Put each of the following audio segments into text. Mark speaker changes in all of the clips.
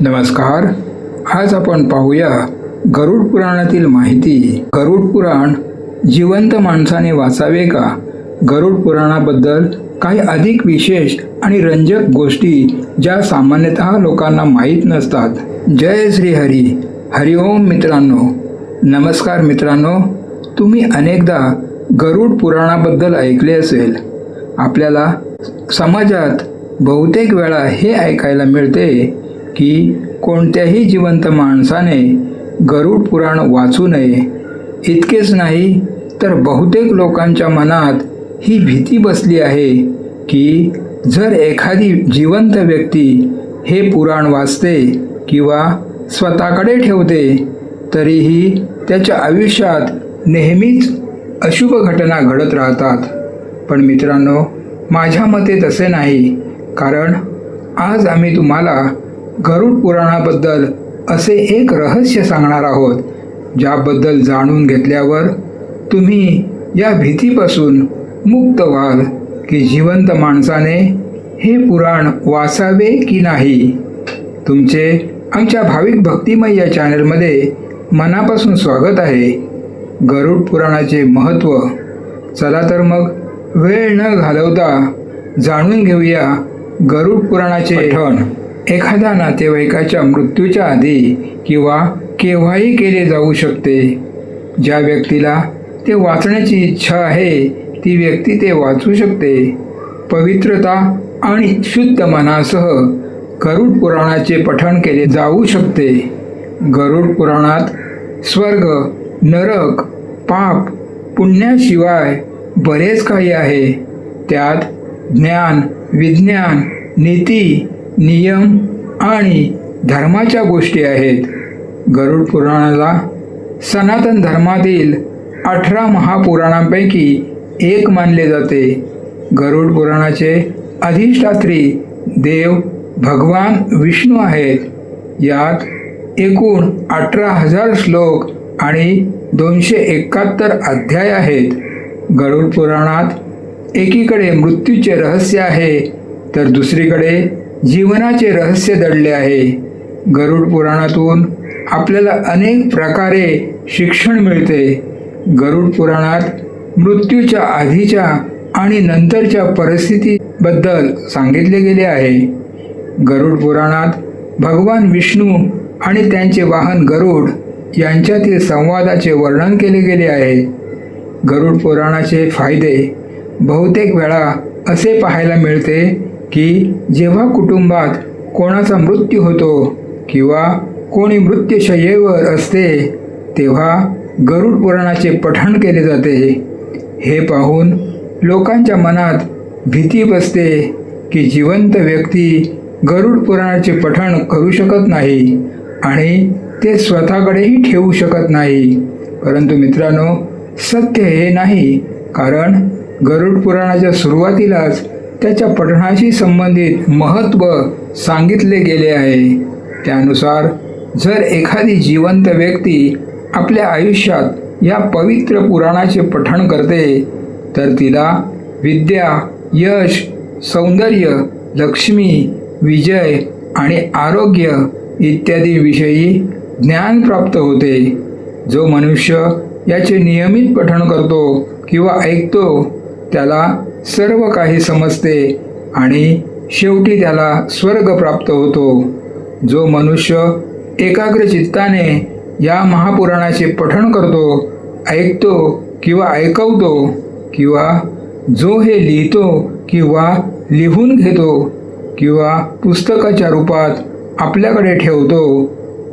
Speaker 1: नमस्कार. आज आपण पाहूया गरुड पुराणातील माहिती. गरुड पुराण जिवंत माणसाने वाचावे का? गरुड पुराणाबद्दल काही अधिक विशेष आणि रंजक गोष्टी ज्या सामान्यतः लोकांना माहीत नसतात. जय श्री हरी. हरिओम मित्रांनो. नमस्कार मित्रांनो. तुम्ही अनेकदा गरुड पुराणाबद्दल ऐकले असेल. आपल्याला समाजात बहुतेक वेळा हे ऐकायला मिळते की कोणत्याही जिवंत माणसाने गरुड पुराण वाचू नये. इतकेच नाही तर बहुतेक लोकांच्या मनात ही भीती बसली आहे की जर एखादी जिवंत व्यक्ती हे पुराण वाचते किंवा स्वतःकडे ठेवते तरीही त्याच्या आयुष्यात नेहमीच अशुभ घटना घडत राहतात. पण मित्रांनो, माझ्या मते तसे नाही. कारण आज आम्ही तुम्हाला गरुड पुराणाबद्दल असे एक रहस्य सांगणार आहोत ज्याबद्दल जाणून घेतल्यावर तुम्ही या भीतीपासून मुक्त व्हाल की जिवंत माणसाने हे पुराण वाचावे की नाही. तुमचे आमच्या भाविक भक्तिमय या चॅनलमध्ये मनापासून स्वागत आहे. गरुड पुराणाचे महत्त्व. चला तर मग वेळ न घालवता जाणून घेऊया गरुड पुराणाचे पठण. एखाद्या नातेवाईकाच्या मृत्यूच्या आधी किंवा केव्हाही केले जाऊ शकते. ज्या व्यक्तीला ते वाचण्याची इच्छा आहे ती व्यक्ती ते वाचू शकते. पवित्रता आणि शुद्ध मनासह गरुड पुराणाचे पठण केले जाऊ शकते. गरुड पुराणात स्वर्ग, नरक, पाप, पुण्याशिवाय बरेच काही आहे. त्यात ज्ञान, विज्ञान, नीती, नियम आणि धर्माच्या गोष्टी आहेत. गरुड पुराणाला सनातन धर्मातील 18 महापुराणांपैकी एक मानले जाते. गरुड पुराणाचे अधिष्ठात्री देव भगवान विष्णू आहेत. यात एकूण 18,000 श्लोक आणि 271 अध्याय आहेत. गरुड पुराणात एकीकडे मृत्यूचे रहस्य आहे तर दुसरीकडे जीवनाचे रहस्य दडले आहे. गरुड पुराणातून आपल्याला अनेक प्रकारे शिक्षण मिळते. गरुड पुराणात मृत्यूच्या आधीच्या आणि नंतरच्या परिस्थितीबद्दल सांगितले गेले आहे. गरुड पुराणात भगवान विष्णू आणि त्यांचे वाहन गरुड यांच्यातील संवादाचे वर्णन केले गेले आहे. गरुड पुराणाचे फायदे. बहुतेक वेळा असे पाहायला मिळते की जेव्हा कुटुंबात कोणाचा मृत्यू होतो किंवा कोणी मृत्यूशय्येवर असते तेव्हा गरुड पुराणाचे पठण केले जाते. हे पाहून लोकांच्या मनात भीती बसते की जिवंत व्यक्ती गरुड पुराणाचे पठण करू शकत नाही आणि ते स्वतःकडेही ठेवू शकत नाही. परंतु मित्रांनो, सत्य हे नाही. कारण गरुड पुराणाच्या सुरुवातीलाच त्याच्या पठणाशी संबंधित महत्त्व सांगितले गेले आहे. त्यानुसार जर एखादी जिवंत व्यक्ती आपल्या आयुष्यात या पवित्र पुराणाचे पठण करते तर तिला विद्या, यश, सौंदर्य, लक्ष्मी, विजय आणि आरोग्य इत्यादी विषयी ज्ञान प्राप्त होते. जो मनुष्य याचे नियमित पठण करतो किंवा ऐकतो त्याला सर्व काही समजते आणि शेवटी त्याला स्वर्ग प्राप्त होतो. जो मनुष्य एकाग्र चित्ताने या महापुराणाचे पठण करतो, ऐकतो किंवा ऐकवतो किंवा जो हे लिहितो किंवा लिहून घेतो किंवा पुस्तकाच्या रूपात आपल्याकडे ठेवतो,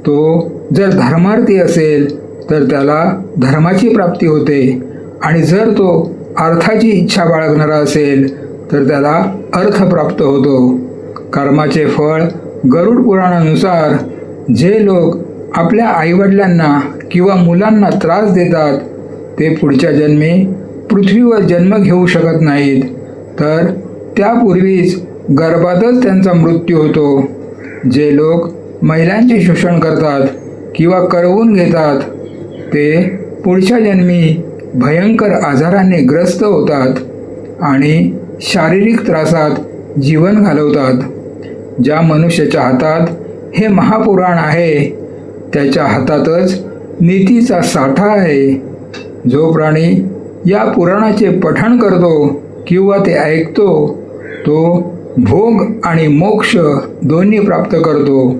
Speaker 1: तो जर धर्मार्थी असेल तर त्याला धर्माची प्राप्ती होते आणि जर तो अर्थाची इच्छा बाळगणारा असेल तर त्याला अर्थ प्राप्त होतो. कर्माचे फळ. गरुड पुराणानुसार जे लोक आपल्या आईवडिलांना किंवा मुलांना त्रास देतात ते पुढच्या जन्मी पृथ्वीवर जन्म घेऊ शकत नाहीत, तर त्यापूर्वीच गर्भातच त्यांचा मृत्यू होतो. जे लोक महिलांचे शोषण करतात किंवा करवून घेतात ते पुढच्या जन्मी भयंकर आजाराने ग्रस्त होतात आणि शारीरिक त्रासात जीवन घालवतात. ज्या मनुष्याच्या हातात हे महापुराण आहे, त्याच्या हातातच नीतीचा साठा आहे. जो प्राणी या पुराणाचे पठण करतो किंवा ते ऐकतो तो भोग आणि मोक्ष दोन्ही प्राप्त करतो.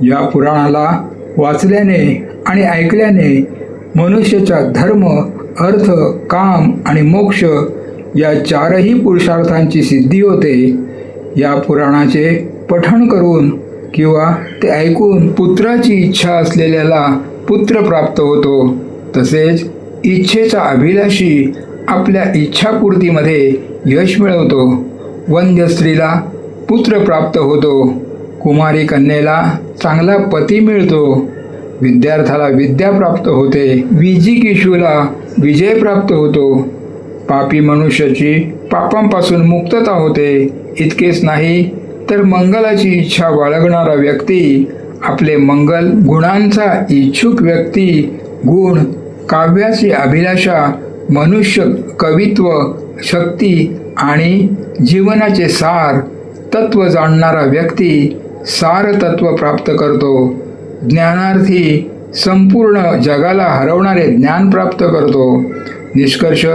Speaker 1: या पुराणाला वाचल्याने आणि ऐकल्याने मनुष्याचा धर्म, अर्थ, काम आणि मोक्ष या चारही पुरुषार्थांची सिद्धी होते. या पुराणाचे पठण करून किंवा ते ऐकून पुत्राची इच्छा असलेल्याला पुत्र प्राप्त होतो. तसेच इच्छेचा अभिलाषी आपल्या इच्छापूर्तीमध्ये यश मिळवतो. वंद्य स्त्रीला पुत्र प्राप्त होतो. कुमारी कन्येला चांगला पती मिळतो. विद्यार्थ्याला विद्या प्राप्त होते. विजिगीषूला विजय प्राप्त होतो. पापी मनुष्याची पापांपासून मुक्तता होते. इतकेच नाही तर मंगलाची इच्छा बाळगणारा व्यक्ती, आपले मंगल गुणांचा इच्छुक व्यक्ती, गुण, काव्याची अभिलाषा, मनुष्य, कवित्व, शक्ती आणि जीवनाचे सार तत्व जाणणारा व्यक्ती सार तत्व प्राप्त करतो. ज्ञानार्थी संपूर्ण जगाला हरवणारे ज्ञान प्राप्त करतो. निष्कर्ष,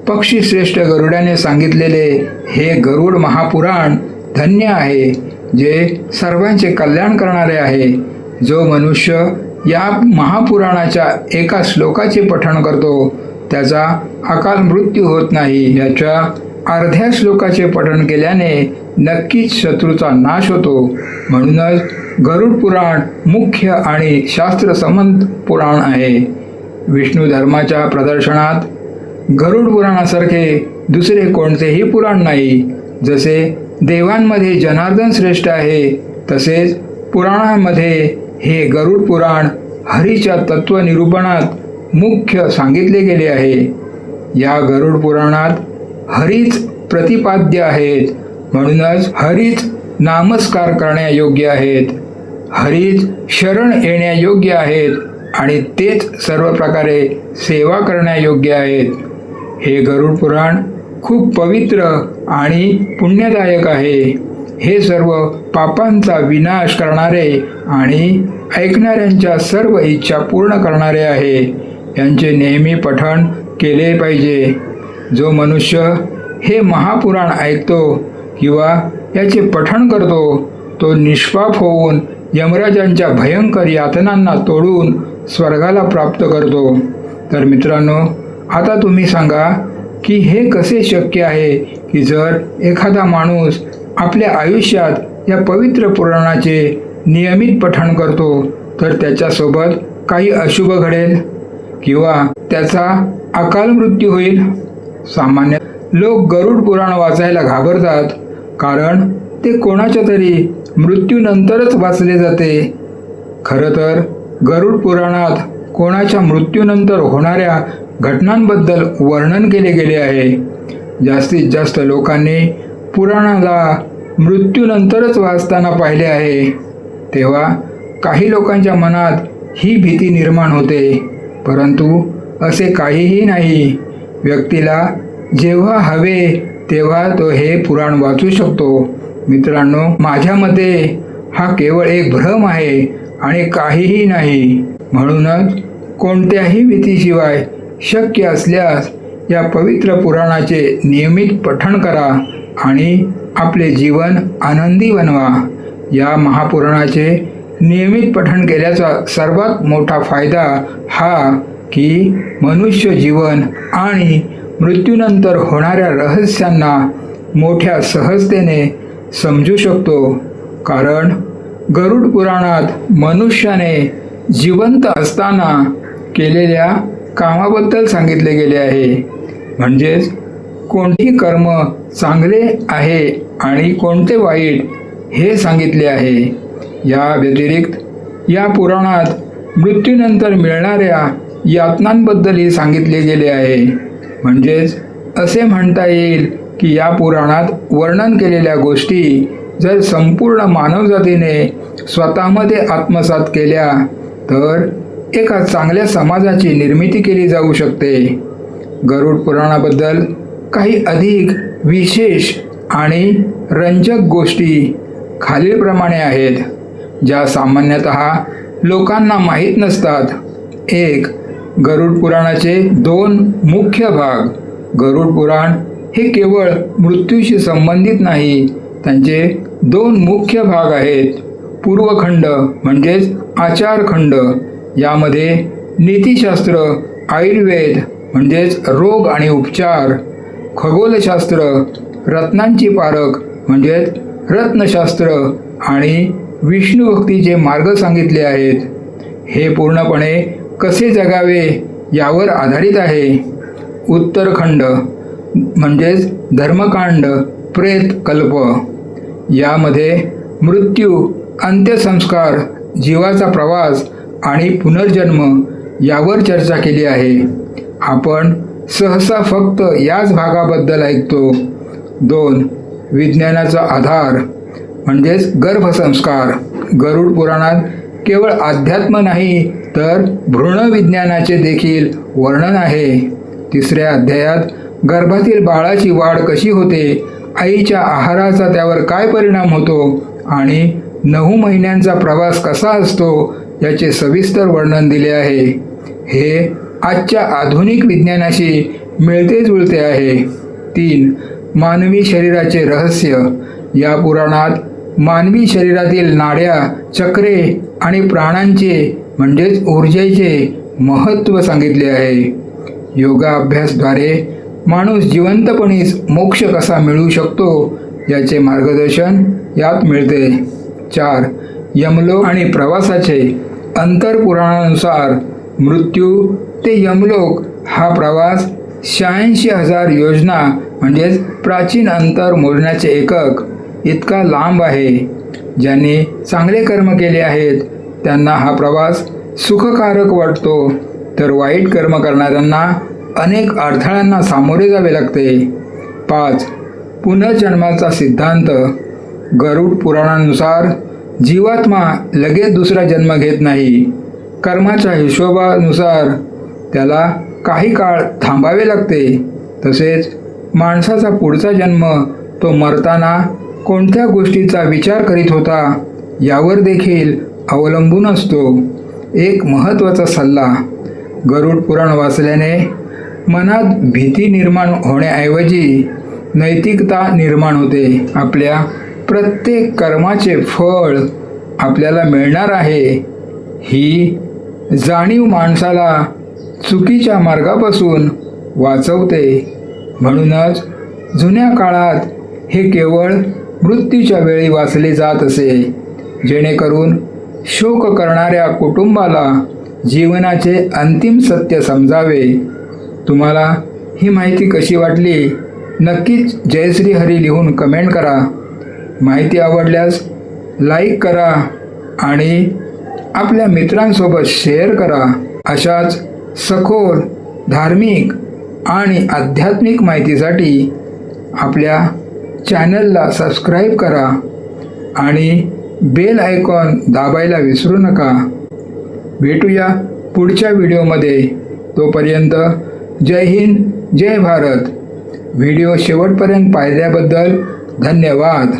Speaker 1: पक्षीश्रेष्ठ गरुडाने सांगितलेले हे गरुड महापुराण धन्य आहे, जे सर्वांचे कल्याण करणारे आहे. जो मनुष्य या महापुराणाच्या एका श्लोकाचे पठण करतो त्याचा अकाल मृत्यू होत नाही. याच्या अर्ध्या श्लोकाचे पठण केल्याने नक्कीच शत्रूचा नाश होतो. म्हणूनच गरुड पुराण मुख्य आणि शास्त्रसंमत पुराण आहे. विष्णू धर्माच्या प्रदर्शनात गरुड पुराणासारखे दुसरे कोणतेही पुराण नाही. जसे देवांमध्ये जनार्दन श्रेष्ठ आहे, तसेच पुराणांमध्ये हे गरुड पुराण हरीच्या तत्वनिरूपणात मुख्य सांगितले गेले आहे. या गरुड पुराणात हरीच प्रतिपाद्य आहेत. म्हणूनच हरीच नामस्कार करण्यायोग्य आहेत. हरीच शरण येण्यायोग्य आहेत आणि तेच सर्व प्रकारे सेवा करण्यायोग्य आहेत. हे गरुड पुराण खूप पवित्र आणि पुण्यदायक आहे. हे सर्व पापांचा विनाश करणारे आणि ऐकणाऱ्यांच्या सर्व इच्छा पूर्ण करणारे आहे. यांचे नेहमी पठण केले पाहिजे. जो मनुष्य हे महापुराण ऐकतो किंवा याचे पठण करतो तो निष्पाप होऊन यमराजांच्या भयंकर यातनांना तोडून स्वर्गाला प्राप्त करतो. तर मित्रांनो, आता तुम्ही सांगा की हे कसे शक्य आहे की जर एखादा माणूस आपल्या आयुष्यात या पवित्र पुराणाचे नियमित पठण करतो तर त्याच्यासोबत काही अशुभ घडेल किंवा त्याचा अकाल मृत्यू होईल. सामान्य लोक गरुड पुराण वाचायला घाबरतात, कारण ते कोणाच्या तरी मृत्यूनंतरच वाचले जाते. खरं तर गरुड पुराणात कोणाच्या मृत्यूनंतर होणाऱ्या घटनांबद्दल वर्णन केले गेले आहे. जास्तीत जास्त लोकांनी पुराणाला मृत्यूनंतरच वाचताना पाहिले आहे. तेव्हा काही लोकांच्या मनात ही भीती निर्माण होते, परंतु असे काहीही नाही. व्यक्तीला जेव्हा हवे तेव्हा तो हे पुराण वाचू शकतो. मित्रांनो, माझ्या मते हा केवळ एक भ्रम आहे आणि काहीही नाही. म्हणूनच कोणत्याही भीतीशिवाय शक्य असल्यास या पवित्र पुराणाचे नियमित पठण करा आणि आपले जीवन आनंदी बनवा. या महापुराणाचे नियमित पठण केल्याचा सर्वात मोठा फायदा हा की मनुष्य जीवन आणि मृत्यूनंतर होणाऱ्या रहस्यांना मोठ्या सहजतेने समजू शकतो. कारण गरुड पुराणात मनुष्याने जिवंत असताना केलेल्या कामाबद्दल सांगितले गेले आहे. म्हणजेच कोणते कर्म चांगले आहे आणि कोणते वाईट हे सांगितले आहे. या व्यतिरिक्त या पुराणात मृत्यूनंतर मिळणाऱ्या यातनांबद्दलही सांगितले गेले आहे. म्हणजेच असे म्हणता येईल की या पुराणात वर्णन केलेल्या गोष्टी जर संपूर्ण मानवजातीने स्वतःमध्ये आत्मसात केल्या तर एका चांगल्या समाजाची निर्मिती केली जाऊ शकते. गरुड पुराणाबद्दल काही अधिक विशेष आणि रंजक गोष्टी खालीलप्रमाणे आहेत. ज्या सामान्यतः लोकांना माहीत नसतात. 1. गरुड पुराणाचे 2 मुख्य भाग. गरुड पुराण हे केवळ मृत्यूशी संबंधित नाही. त्यांचे 2 मुख्य भाग आहेत. पूर्वखंड म्हणजेच आचारखंड, यामध्ये नीतिशास्त्र, आयुर्वेद म्हणजेच रोग आणि उपचार, खगोलशास्त्र, रत्नांची पारख म्हणजेच रत्नशास्त्र आणि विष्णुभक्तीचे मार्ग सांगितले आहेत. हे पूर्णपणे कसे जगावे यावर आधारित आहे. उत्तरखंड म्हणजेच धर्मकांड, प्रेत कल्प, यामध्ये मृत्यू, अंत्यसंस्कार, जीवाचा प्रवास आणि पुनर्जन्म यावर चर्चा केली आहे. आपण सहसा फक्त याच भागाबद्दल ऐकतो. 2. विज्ञानाचा आधार म्हणजेच गर्भसंस्कार. गरुड पुराणात केवळ अध्यात्म नाही तर भ्रूणविज्ञानाचे देखील वर्णन आहे. 3ऱ्या अध्यायात गर्भातील बाळाची वाढ कशी होते, आईच्या आहाराचा त्यावर काय परिणाम होतो आणि 9 महिन्यांचा प्रवास कसा असतो याचे सविस्तर वर्णन दिले आहे. हे आजच्या आधुनिक विज्ञानाशी मिळते जुळते आहे. 3. मानवी शरीराचे रहस्य. या पुराणात मानवी शरीरातील नाड्या, चक्रे आणि प्राणांचे म्हणजेच ऊर्जेचे महत्त्व सांगितले आहे. योगाभ्यासद्वारे माणूस जिवंतपणीच मोक्ष कसा मिळू शकतो याचे मार्गदर्शन यात मिळते. 4. यमलोक आणि प्रवासाचे अंतर. पुराणानुसार मृत्यू ते यमलोक हा प्रवास 86,000 योजना म्हणजेच प्राचीन अंतर मोजण्याचे एकक इतका लांब आहे. ज्यांनी चांगले कर्म केले आहेत त्यांना हा प्रवास सुखकारक वाटतो, तर वाईट कर्म करणाऱ्यांना अनेक अडथळ्यांना सामोरे जावे लागते. 5. पुनर्जन्माचा सिद्धांत. गरुड पुराणानुसार जीवात्मा लगेच दुसरा जन्म घेत नाही. कर्माच्या हिशोबानुसार त्याला काही काळ थांबावे लागते. तसेच माणसाचा पुढचा जन्म तो मरताना कोणत्या गोष्टीचा विचार करीत होता यावर देखील अवलंबून असतो. एक महत्त्वाचा सल्ला. गरुड पुराण वाचल्याने मनात भीती निर्माण होण्याऐवजी नैतिकता निर्माण होते. आपल्या प्रत्येक कर्माचे फळ आपल्याला मिळणार आहे ही जाणीव माणसाला चुकीच्या मार्गापासून वाचवते. म्हणूनच जुन्या काळात हे केवळ मृत्यूच्या वेळी वाचले जात असे, जेणेकरून शोक करणाऱ्या कुटुंबाला जीवनाचे अंतिम सत्य समजावे. तुम्हाला ही माहिती कशी वाटली नक्कीच जयश्री हरी लिहून कमेंट करा. माहिती आवडल्यास लाईक करा आणि आपल्या मित्रांसोबत शेअर करा. अशाच सखोल धार्मिक आणि आध्यात्मिक माहितीसाठी आपल्या चॅनलला सबस्क्राईब करा आणि बेल आयकॉन दाबायला विसरू नका. भेटूया पुढच्या व्हिडिओमध्ये. तोपर्यंत जय हिंद, जय भारत. व्हिडिओ शेवटपर्यंत पाहिल्याबद्दल धन्यवाद.